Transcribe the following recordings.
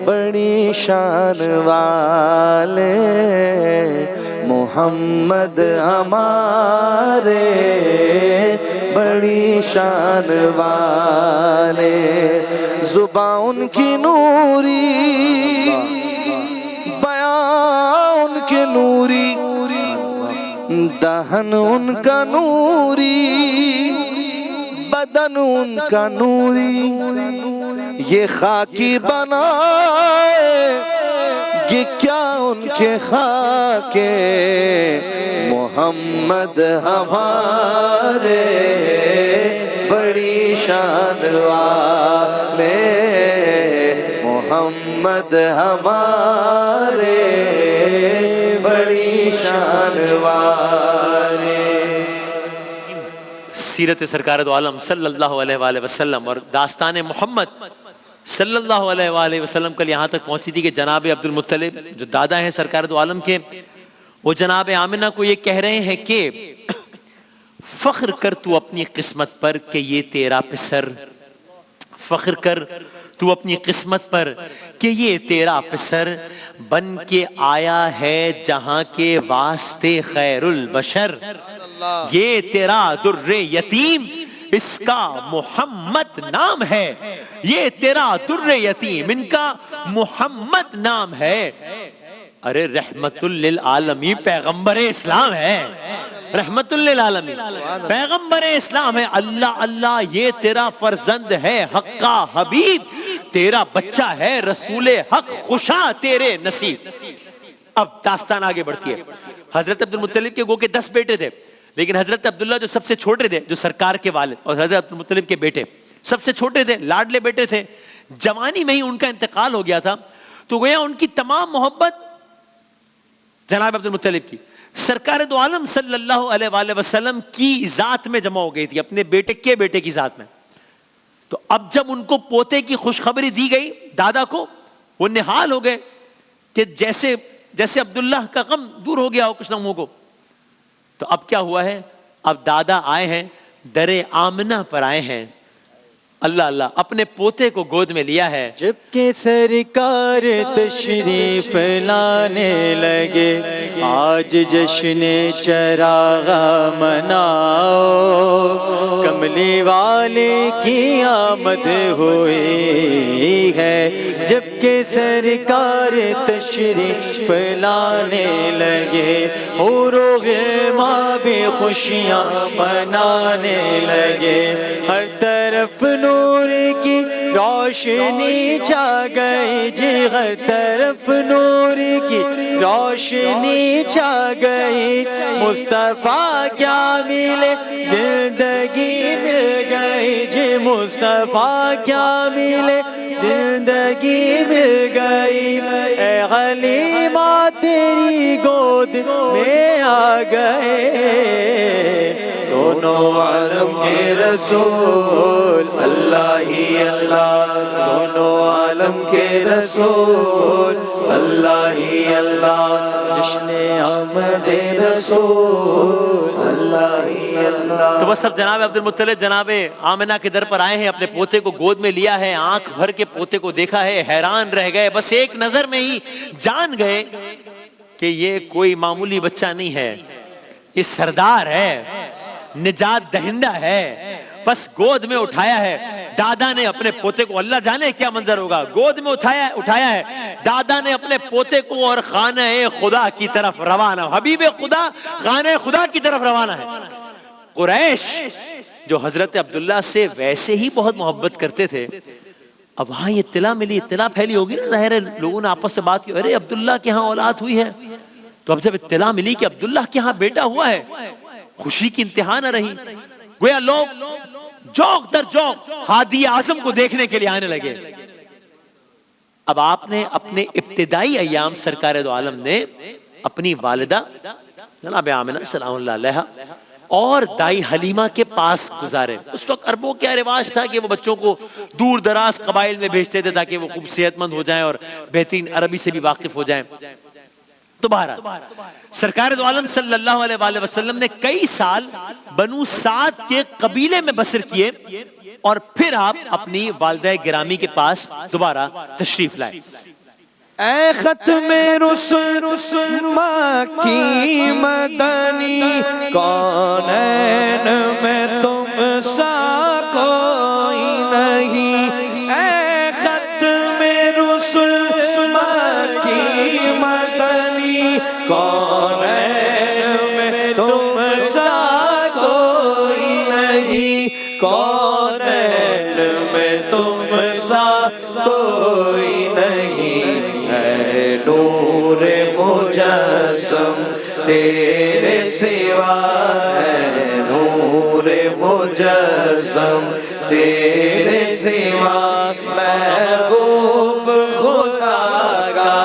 بڑی شان والے محمد ہمارے بڑی شان والے، زبان ان کی نوری بیان ان کے نوری، دہن ان کا نوری بدن ان کا نوری، یہ خاکی بنائے یہ کیا ان کے خاکے، محمد ہمارے بڑی شان والے، محمد ہمارے بڑی شان والے۔ سیرت سرکار دو عالم صلی اللہ علیہ وآلہ وسلم اور داستان محمد صلی اللہ علیہ وآلہ وسلم کل یہاں تک پہنچی تھی کہ جناب عبد المطلب جو دادا ہیں سرکار دو عالم کے، وہ جناب آمنہ کو یہ کہہ رہے ہیں کہ فخر کر تو اپنی قسمت پر کہ یہ تیرا پسر، فخر کر تو اپنی قسمت پر کہ یہ تیرا پسر، بن کے آیا ہے جہاں کے واسطے خیر البشر، یہ تیرا در یتیم اس کا محمد نام ہے، یہ تیرا در یتیم ان کا محمد نام ہے۔ ارے رحمت للعالمین پیغمبر اسلام ہے، رحمت للعالمین پیغمبر اسلام ہے۔ اللہ اللہ یہ تیرا فرزند ہے حق کا حبیب، تیرا بچہ ہے رسول حق خوشا تیرے نصیب۔ اب داستان آگے بڑھتی ہے۔ حضرت عبد المطلب کے گو کے 10 بیٹے تھے، لیکن حضرت عبداللہ جو سب سے چھوٹے تھے، جو سرکار کے والد اور حضرت عبد المطلب کے بیٹے سب سے چھوٹے تھے، لاڈلے بیٹے تھے، جوانی میں ہی ان کا انتقال ہو گیا تھا، تو گویا ان کی تمام محبت جناب عبد المطلب کی سرکار دو عالم صلی اللہ علیہ وآلہ وسلم کی ذات میں جمع ہو گئی تھی، اپنے بیٹے کے بیٹے کی ذات میں۔ تو اب جب ان کو پوتے کی خوشخبری دی گئی دادا کو، وہ نہال ہو گئے کہ جیسے عبداللہ کا غم دور ہو گیا ہو کچھ لمحوں کو۔ تو اب کیا ہوا ہے، اب دادا آئے ہیں، در آمنہ پر آئے ہیں، اللہ اللہ اپنے پوتے کو گود میں لیا ہے۔ جب کہ سرکار تشریف لانے لگے، آج جشن چراغ مناؤ، کملی والے کی آمد ہوئی ہے۔ جب کہ سرکار تشریف لانے لگے، حور و غلمان بھی خوشیاں منانے لگے، ہر طرف نور کی روشنی چھا گئی جی، ہر طرف نور کی روشنی چھا گئی، مصطفیٰ کیا ملے زندگی مل گئی جی، مصطفیٰ کیا ملے زندگی مل گئی، اے حلیمہ تیری گود میں آ گئے دونوں عالم کے رسول، اللہ ہی اللہ دونوں عالم کے رسول، اللہ ہی اللہ جشن آمد رسول، اللہ ہی اللہ۔ تو بس اب جناب عبد المطلب جناب آمنہ کے در پر آئے ہیں، اپنے پوتے کو گود میں لیا ہے، آنکھ بھر کے پوتے کو دیکھا ہے، حیران رہ گئے، بس ایک نظر میں ہی جان گئے کہ یہ کوئی معمولی بچہ نہیں ہے، یہ سردار ہے، نجات دہندہ ہے۔ بس گود میں اٹھایا ہے دادا نے اپنے پوتے کو، اللہ جانے کیا منظر ہوگا، گود میں اٹھایا ہے دادا نے اپنے پوتے کو، اور خانہ خدا کی طرف روانہ، حبیب خدا خانہ خدا کی طرف روانہ ہے۔ قریش جو حضرت عبداللہ سے ویسے ہی بہت محبت کرتے تھے، اب وہاں یہ اطلاع ملی، اطلاع پھیلی ہوگی نا، ظاہر ہے لوگوں نے آپس سے بات کی، ارے عبداللہ کے ہاں اولاد ہوئی ہے۔ تو اب جب اطلاع ملی کہ عبداللہ کے ہاں بیٹا ہوا ہے، خوشی کی انتہا نہ رہی، گویا لوگ جوق در جوق ہادی اعظم کو دیکھنے کے لیے آنے لگے۔ اب آپ نے اپنے ابتدائی ایام سرکار دو عالم نے اپنی والدہ جناب آمنہ سلام اللہ علیہا اور دائی حلیمہ کے پاس گزارے۔ اس وقت عربوں کیا رواج تھا کہ وہ بچوں کو دور دراز قبائل میں بھیجتے تھے تاکہ وہ خوب صحت مند ہو جائیں اور بہترین عربی سے بھی واقف ہو جائیں۔ تو بہرحال سرکار دو عالم صلی اللہ علیہ وآلہ وسلم نے کئی سال بنو سعد کے قبیلے میں بسر کیے، اور پھر آپ اپنی والدہ گرامی کے پاس دوبارہ تشریف لائیں۔ اے ختم رسل مکی مدنی، کونین میں تم سا کوئی نہیں۔ اے ختم رسل مکی مدنی، کونین میں تم سا کوئی نہیں، کونین میں تم سا کوئی نہیں۔ اے نور مجسم تیرے سوا، اے نور مجسم تیرے سوا، محبوب خدا کا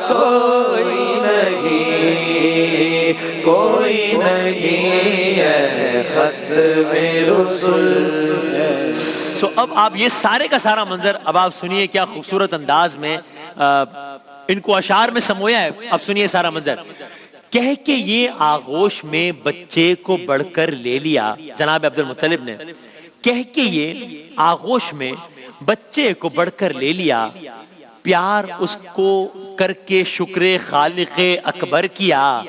کوئی نہیں، کوئی نہیں۔ اے ختم رسل۔ اب آپ یہ سارے کا سارا منظر اب آپ سنیے، کیا خوبصورت انداز میں ان کو اشعار میں سمویا ہے۔ اب سنیے سارا منظر۔ کہہ کے یہ آغوش میں بچے کو بڑھ کر لے لیا، جناب عبد المطلب نے کہہ کے یہ آغوش میں بچے کو بڑھ کر لے لیا، پیار اس کو کر کے شکر خالق اکبر کیا،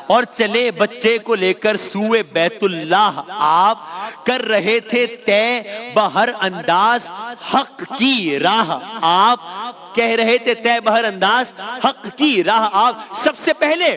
اور چلے بچے کو لے کر سوئے بیت اللہ۔ آپ کر رہے تھے طے بہر انداز حق کی راہ، آپ کہہ رہے تھے طے بہر انداز حق کی راہ۔ آپ سب سے پہلے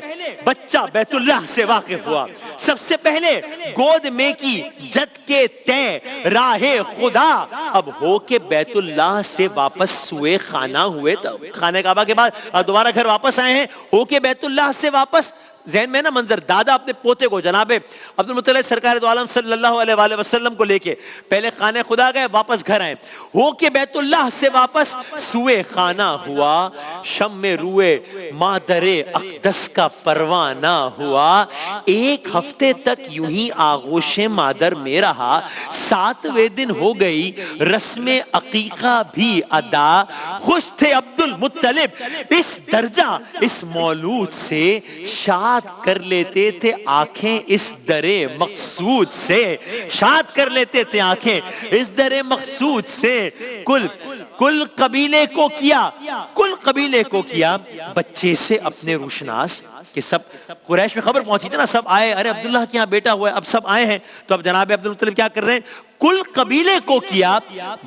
بچہ بیت اللہ سے واقف ہوا، سب سے پہلے گود میں کی جد کے طے راہ خدا۔ اب ہو کے بیت اللہ سے واپس سوئے خانہ ہوئے، خانہ کعبہ کے بعد دوبارہ گھر واپس آئے ہیں، ہو کے بیت اللہ سے واپس۔ ذہن میں نا منظر، دادا اپنے پوتے کو جناب عبد المطلب سرکار دو عالم صلی اللہ علیہ وآلہ وسلم کو لے کے پہلے خانہ خدا گئے، واپس گھر آئے، ہو کے بیت اللہ سے واپس سوئے خانہ ہوا، شم میں روئے مادر اقدس کا پروانہ ہوا۔ ایک ہفتے تک یوں ہی آغوش مادر میں رہا، 7ویں دن ہو گئی رسم عقیقہ بھی ادا۔ خوش تھے عبد المطلب اس درجہ اس مولود سے، شاد کر لیتے تھے آنکھیں اس در مقصود سے، شاد کر لیتے تھے آنکھیں اس در مقصود سے۔ کل قبیلے کو کیا، کل قبیلے کو کیا بچے سے اپنے روشناس، کہ سب قریش میں خبر پہنچی تھی نا، سب آئے، ارے عبداللہ کے یہاں بیٹا ہوا ہے، اب سب آئے ہیں، تو اب جناب عبد المطلب کیا کر رہے ہیں؟ کل قبیلے کو کیا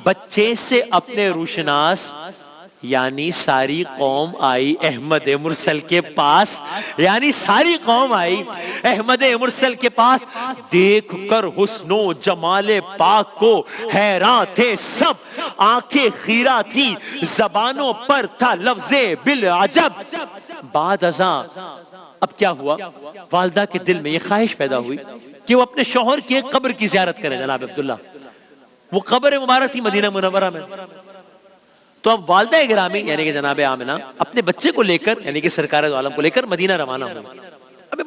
بچے سے اپنے روشناس، یعنی ساری قوم آئی احمد مرسل کے پاس، یعنی ساری قوم آئی احمد مرسل کے پاس۔ دیکھ کر حسن و جمال پاک کو حیران تھے سب، آنکھیں خیرہ تھی زبانوں پر تھا لفظ بالعجب۔ بعد ازاں اب کیا ہوا؟ والدہ کے دل میں یہ خواہش پیدا ہوئی کہ وہ اپنے شوہر کی قبر کی زیارت کرے جناب عبداللہ۔ وہ قبر مبارک تھی مدینہ منورہ میں، تو اب والدہ گرامی یعنی کہ جناب آمنہ اپنے بچے کو لے کر یعنی کہ سرکار دو عالم کو لے کر مدینہ روانہ ہوئی۔ ابھی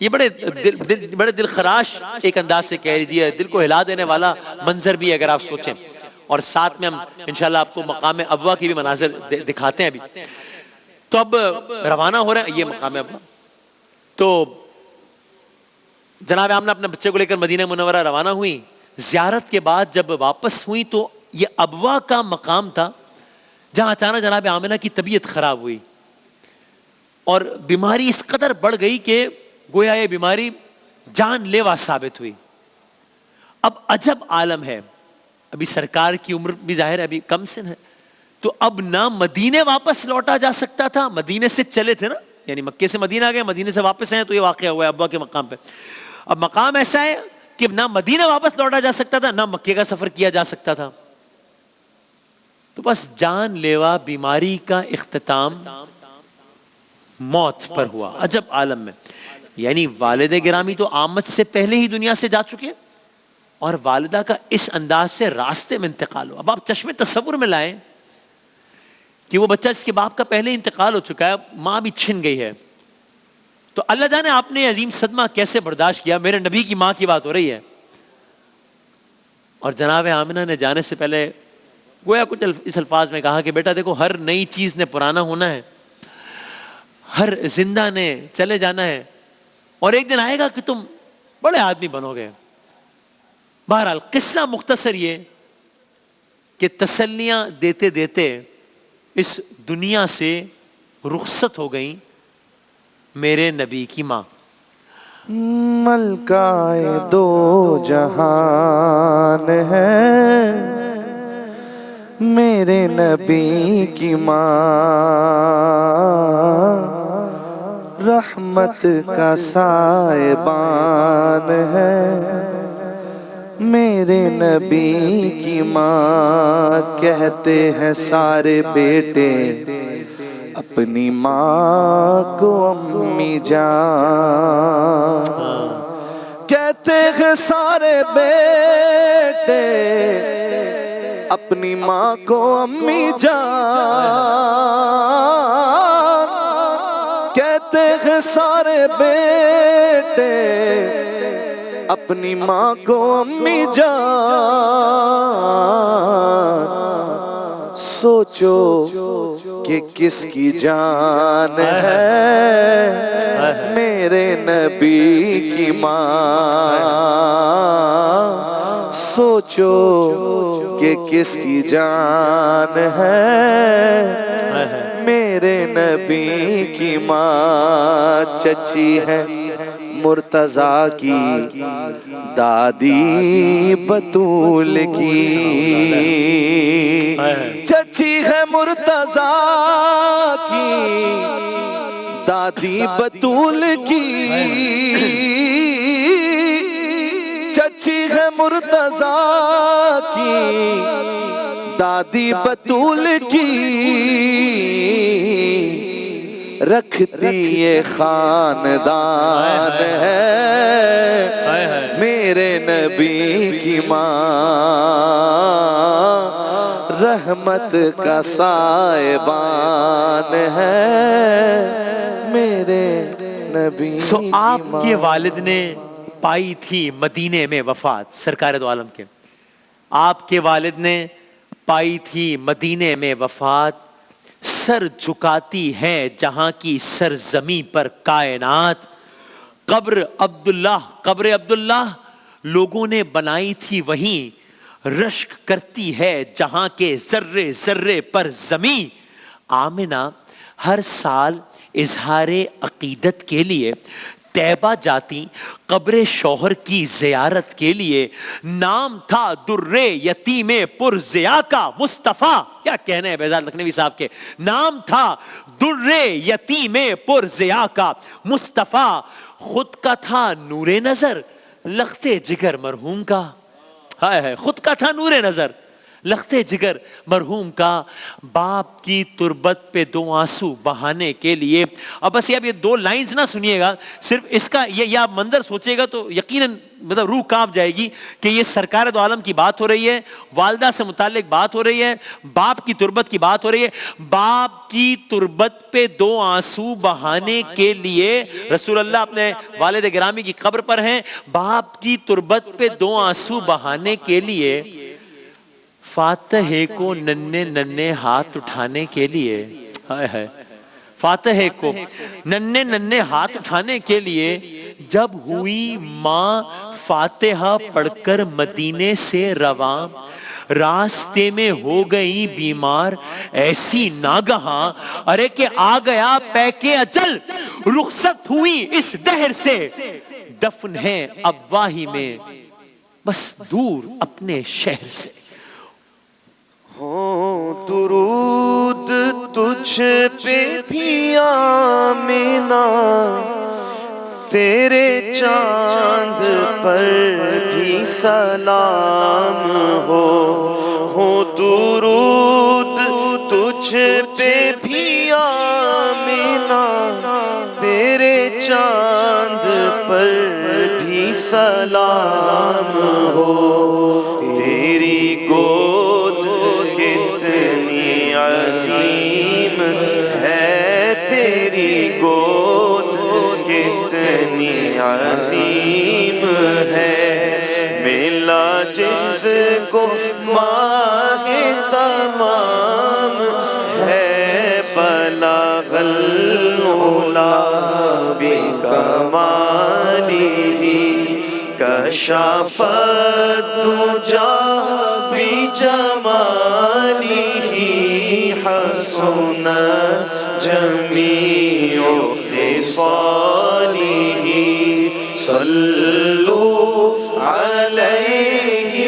بڑے دل خراش ایک انداز سے کہہ دیجیے، دل کو ہلا دینے والا منظر بھی اگر آپ سوچیں، اور ساتھ میں ہم انشاءاللہ آپ کو مقام ابوا کی بھی مناظر دکھاتے ہیں ابھی۔ تو اب روانہ ہو رہے ہیں، یہ مقام ابوا، تو جناب آمنہ اپنے بچے کو لے کر مدینہ منورہ روانہ ہوئی۔ زیارت کے بعد جب واپس ہوئی تو یہ ابوا کا مقام تھا جہاں اچانک جناب آمنہ کی طبیعت خراب ہوئی، اور بیماری اس قدر بڑھ گئی کہ گویا یہ بیماری جان لیوا ثابت ہوئی۔ اب عجب عالم ہے، ابھی سرکار کی عمر بھی ظاہر ہے ابھی کم سن ہے، تو اب نہ مدینے واپس لوٹا جا سکتا تھا، مدینے سے چلے تھے نا، یعنی مکے سے مدینہ گئے، مدینے سے واپس آئے، تو یہ واقعہ ہوا ہے ابوا کے مقام پہ۔ اب مقام ایسا ہے کہ نہ مدینہ واپس لوٹا جا سکتا تھا، نہ مکے کا سفر کیا جا سکتا تھا، تو بس جان لیوا بیماری کا اختتام موت پر ہوا۔ عجب عالم میں، یعنی والد گرامی تو آمد سے پہلے ہی دنیا سے جا چکے، اور والدہ کا اس انداز سے راستے میں انتقال ہوا۔ اب آپ چشمے تصور میں لائیں کہ وہ بچہ جس کے باپ کا پہلے انتقال ہو چکا ہے، ماں بھی چھن گئی ہے، تو اللہ جانے آپ نے عظیم صدمہ کیسے برداشت کیا۔ میرے نبی کی ماں کی بات ہو رہی ہے، اور جناب آمنہ نے جانے سے پہلے گویا کچھ اس الفاظ میں کہا کہ بیٹا دیکھو، ہر نئی چیز نے پرانا ہونا ہے، ہر زندہ نے چلے جانا ہے، اور ایک دن آئے گا کہ تم بڑے آدمی بنو گے، بہرحال قصہ مختصر یہ کہ تسلیاں دیتے دیتے اس دنیا سے رخصت ہو گئیں میرے نبی کی ماں. ملکہ دو جہان ہے میرے نبی کی ماں، رحمت کا سائبان ہے میرے نبی کی ماں. کہتے ہیں سارے بیٹے اپنی ماں کو امی جان، کہتے ہیں سارے بیٹے اپنی ماں کو امی جان، کہتے ہیں سارے بیٹے اپنی ماں کو امی جان. سوچو کہ کس کی جان ہے میرے نبی کی ماں، سوچو کہ کس کی جان ہے میرے نبی کی ماں. چچی ہے مرتضیٰ کی دادی بطول کی، چچی ہے مرتضیٰ کی دادی بطول کی، چچی ہے مرتضیٰ کی دادی بطول کی، رکھتی یہ خاندان ہے میرے نبی کی ماں، رحمت کا سائبان ہے میرے نبی کی ماں. آپ کے والد نے پائی تھی مدینے میں وفات، سرکار دو عالم کے آپ کے والد نے پائی تھی مدینے میں وفات، سر جھکاتی ہے جہاں کی سرزمیں پر کائنات، قبر عبداللہ لوگوں نے بنائی تھی وہیں، رشک کرتی ہے جہاں کے ذرے ذرے پر زمیں. آمنہ ہر سال اظہار عقیدت کے لیے طیبہ جاتی قبر شوہر کی زیارت کے لیے، نام تھا در یتیم پر ضیاء کا مصطفیٰ. کیا کہنے ہیں بیزاد لکھنوی صاحب کے، نام تھا در یتیم پر ضیاء کا مصطفیٰ، خود کا تھا نور نظر لختے جگر مرحوم کا. ہائے ہائے، خود کا تھا نور نظر لختے جگر مرحوم کا، باپ کی تربت پہ دو آنسو بہانے کے لیے. اب بس یہ دو لائنز نہ سنیے گا، صرف اس کا یہ آپ منظر سوچے گا تو یقیناً مطلب روح کانپ جائے گی کہ یہ سرکار دو عالم کی بات ہو رہی ہے، والدہ سے متعلق بات ہو رہی ہے، باپ کی تربت کی بات ہو رہی ہے. باپ کی تربت پہ دو آنسو بہانے کے لیے رسول اللہ اپنے والد گرامی کی قبر پر ہیں، باپ کی تربت پہ دو آنسو بہانے کے لیے، فاتح کو ننھے ننھے ہاتھ اٹھانے کے لیے، فاتح کو ننھے ننھے ہاتھ اٹھانے کے لیے، جب ہوئی ماں فاتحہ پڑھ کر مدینے سے رواں، راستے میں ہو گئی بیمار ایسی ناگہاں، ارے کہ آ گیا پیک اجل، رخصت ہوئی اس دہر سے، دفن ہے اب واہی میں بس دور اپنے شہر سے. ہو درود تجھ پہ بھی آمینہ، تیرے چاند پر بھی سلام ہو درود تجھ پہ بھی آمینہ، تیرے چاند پر بھی سلام ہو. تیری گود کتنی عظیم ہے، تیری گود کتنی عظیم ہے، ملا جس کو ماہ تمام ہے، بلغ العلا بکمالہ، کشف دجا بجماله حسن جميع خصاله صلوا عليه